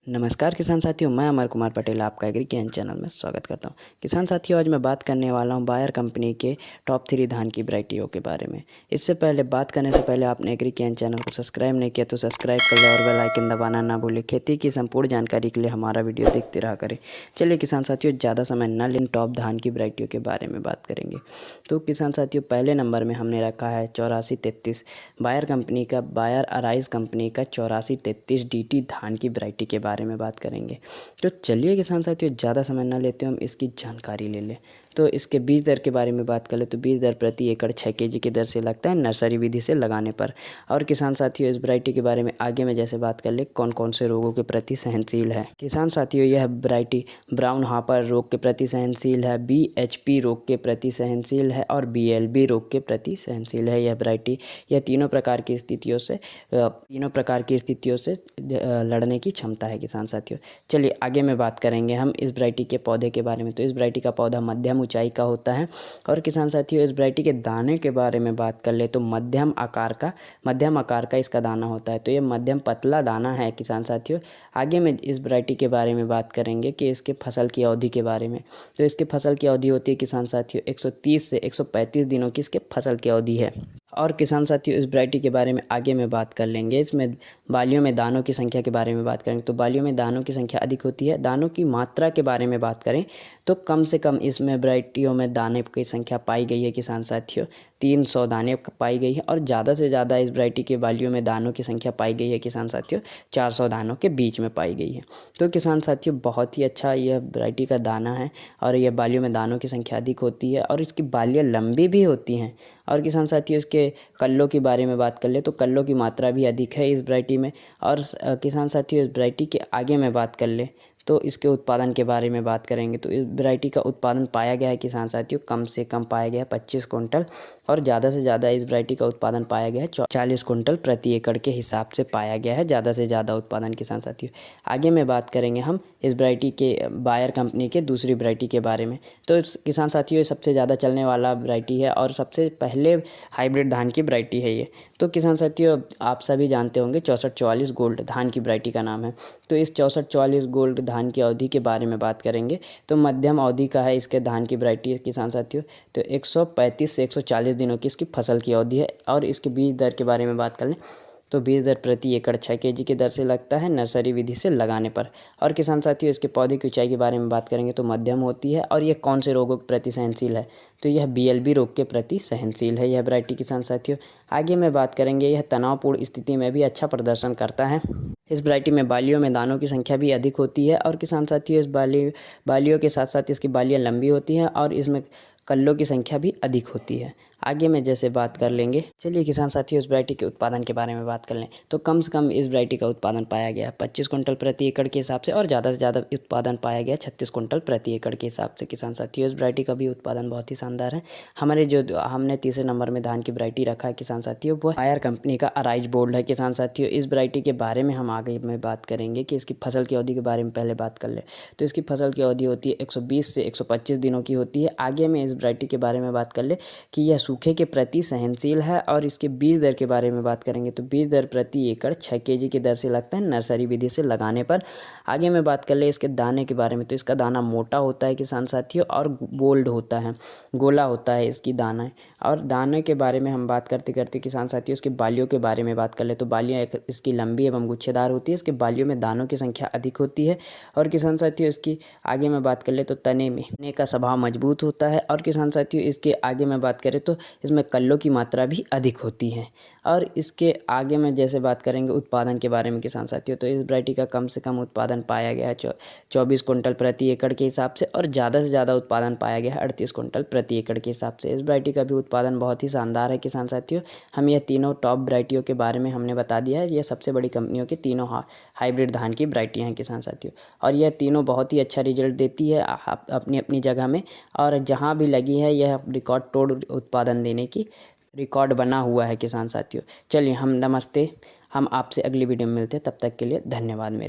नमस्कार किसान साथियों, मैं अमर कुमार पटेल आपका एग्री ज्ञान चैनल में स्वागत करता हूं। किसान साथियों, आज मैं बात करने वाला हूं बायर कंपनी के टॉप 3 धान की वैरायटियों के बारे में। इससे पहले बात करने से पहले आपने एग्री ज्ञान चैनल को सब्सक्राइब नहीं किया तो सब्सक्राइब कर ले और बेल आइकन दबाना ना भूलें। खेती की संपूर्ण जानकारी के लिए हमारा वीडियो देखते रहा करें। चलिए किसान साथियों, ज़्यादा समय न लें, टॉप धान की वैरायटियों के बारे में बात करेंगे। तो किसान साथियों, पहले नंबर में हमने रखा है 8433 बायर कंपनी का, बायर अराइज कंपनी का 8433 DT धान की वैरायटी के बारे में बात करेंगे। तो चलिए किसान साथियों, ज़्यादा समय ना लेते हम इसकी जानकारी ले लें। तो इसके बीज दर के बारे में बात कर ले तो बीज दर प्रति एकड़ 6 kg की दर से लगता है नर्सरी विधि से लगाने पर। और किसान साथियों, इस वैरायटी के बारे में आगे में जैसे बात कर ले कौन कौन से रोगों के प्रति सहनशील है। किसान साथियों, यह वैरायटी ब्राउन हापर रोग के प्रति सहनशील है, BHP रोग के प्रति सहनशील है और BLB रोग के प्रति सहनशील है। यह वैरायटी यह तीनों प्रकार की स्थितियों से लड़ने की क्षमता है किसान साथियों। चलिए आगे में बात करेंगे हम इस वैरायटी के पौधे के बारे में। तो इस वैरायटी का पौधा मध्यम ऊंचाई का होता है। और किसान साथियों, इस वैरायटी के दाने के बारे में बात कर ले तो मध्यम आकार का इसका दाना होता है। तो ये मध्यम पतला दाना है किसान साथियों। आगे में इस वैरायटी के बारे में बात करेंगे कि इसके फसल की अवधि के बारे में। तो इसके फसल की अवधि होती है किसान साथियों 130 से 135 दिनों की इसके फसल की अवधि है। और किसान साथियों, इस वैरायटी के बारे में आगे में बात कर लेंगे। इसमें बालियों में दानों की संख्या के बारे में बात करेंगे। तो बालियों में दानों की संख्या अधिक होती है। दानों की मात्रा के बारे में बात करें तो कम से कम इसमें वैरायटियों में दाने की संख्या पाई गई है किसान साथियों 300 दाने पाई गई है। और ज़्यादा से ज़्यादा इस वैरायटी के बालियों में दानों की संख्या पाई गई है किसान साथियों 400 दानों के बीच में पाई गई है। तो किसान साथियों, बहुत ही अच्छा यह वैरायटी का दाना है और यह बालियों में दानों की संख्या अधिक होती है और इसकी बालियाँ लंबी भी होती हैं। और किसान साथियों, इसके कल्लों के बारे में बात कर ले तो कल्लों की मात्रा भी अधिक है इस वैरायटी में। और किसान साथियों, इस वैरायटी के आगे में बात कर ले तो इसके उत्पादन के बारे में बात करेंगे। तो इस वैरायटी का उत्पादन पाया गया है किसान साथियों कम से कम पाया गया है 25 कुंटल और ज़्यादा से ज़्यादा इस वैरायटी का उत्पादन पाया गया है 40 कुंटल प्रति एकड़ के हिसाब से पाया गया है ज़्यादा से ज़्यादा उत्पादन किसान साथियों। आगे में बात करेंगे हम इस वैरायटी के बायर कंपनी के दूसरी वैरायटी के बारे में। तो किसान साथियों, ये सबसे ज़्यादा चलने वाला वैरायटी है और सबसे पहले हाइब्रिड धान की वैरायटी है ये। तो किसान साथियों, आप सभी जानते होंगे 6444 गोल्ड धान की वैरायटी का नाम है। तो इस 6444 गोल्ड धान की अवधि के बारे में बात करेंगे तो मध्यम अवधि का है इसके धान की वैरायटी किसान साथियों। तो 135 से 140 दिनों की इसकी फसल की अवधि है। और इसके बीज दर के बारे में बात कर लें तो बीज दर प्रति एकड़ 6 kg की दर से लगता है नर्सरी विधि से लगाने पर। और किसान साथियों, इसके पौधे की ऊंचाई के बारे में बात करेंगे तो मध्यम होती है। और यह कौन से रोगों के प्रति सहनशील है तो यह BLB रोग के प्रति सहनशील है यह वैरायटी किसान साथियों। आगे में बात करेंगे, यह तनावपूर्ण स्थिति में भी अच्छा प्रदर्शन करता है। इस वैरायटी में बालियों में दानों की संख्या भी अधिक होती है। और किसान साथियों, इस बालियों के साथ साथ इसकी बालियाँ लंबी होती हैं और इसमें कल्लों की संख्या भी अधिक होती है। आगे में जैसे बात कर लेंगे, चलिए किसान साथियों, इस वैरायटी के उत्पादन के बारे में बात कर लें तो कम से कम इस वैरायटी का उत्पादन पाया गया 25 कुंटल प्रति एकड़ के हिसाब से और ज़्यादा से ज़्यादा उत्पादन पाया गया 36 कुंटल प्रति एकड़ के हिसाब से किसान साथियों। इस वैरायटी का भी उत्पादन बहुत ही शानदार है। हमने तीसरे नंबर में धान की वैरायटी रखा है किसान साथियों, वो बायर कंपनी का अराइज बोल्ड है किसान साथियों। इस वैरायटी के बारे में हम आगे में बात करेंगे कि इसकी फसल की अवधि के बारे में पहले बात कर ले। तो इसकी फसल की अवधि होती है 120 से 125 दिनों की होती है। आगे में इस वैरायटी के बारे में बात कर ले कि यह सूखे के प्रति सहनशील है। और इसके बीज दर के बारे में बात करेंगे तो बीज दर प्रति एकड़ 6 kg की दर से लगता है नर्सरी विधि से लगाने पर। आगे में बात कर ले इसके दाने के बारे में तो इसका दाना मोटा होता है किसान साथियों और बोल्ड होता है, गोला होता है इसकी दाना। और दाने के बारे में हम बात करते करते किसान साथियों, इसकी बालियों के बारे में बात कर ले तो बालियाँ इसकी लंबी एवं गुच्छेदार होती है। इसके बालियों में दानों की संख्या अधिक होती है। और किसान साथियों, इसकी आगे में बात कर ले तो तने का स्वभाव मजबूत होता है। और किसान साथियों, इसके आगे में बात करें तो इसमें कल्लों की मात्रा भी अधिक होती है। और इसके आगे में जैसे बात करेंगे उत्पादन के बारे में किसान साथियों, तो इस वैरायटी का कम से कम उत्पादन पाया गया है 24 कुंटल प्रति एकड़ के हिसाब से और ज़्यादा से ज़्यादा उत्पादन पाया गया है 38 कुंटल प्रति एकड़ के हिसाब से। इस वैरायटी का भी उत्पादन बहुत ही शानदार है किसान साथियों। हम यह तीनों टॉप वैरायटियों के बारे में हमने बता दिया है। यह सबसे बड़ी कंपनियों के तीनों हाइब्रिड धान की वैरायटियाँ हैं किसान साथियों। और यह तीनों बहुत ही अच्छा रिजल्ट देती है अपनी अपनी जगह में। और जहाँ भी लगी है यह रिकॉर्ड तोड़ उत्पादन देने की रिकॉर्ड बना हुआ है किसान साथियों। चलिए हम आपसे अगली वीडियो में मिलते हैं, तब तक के लिए धन्यवाद मेरे।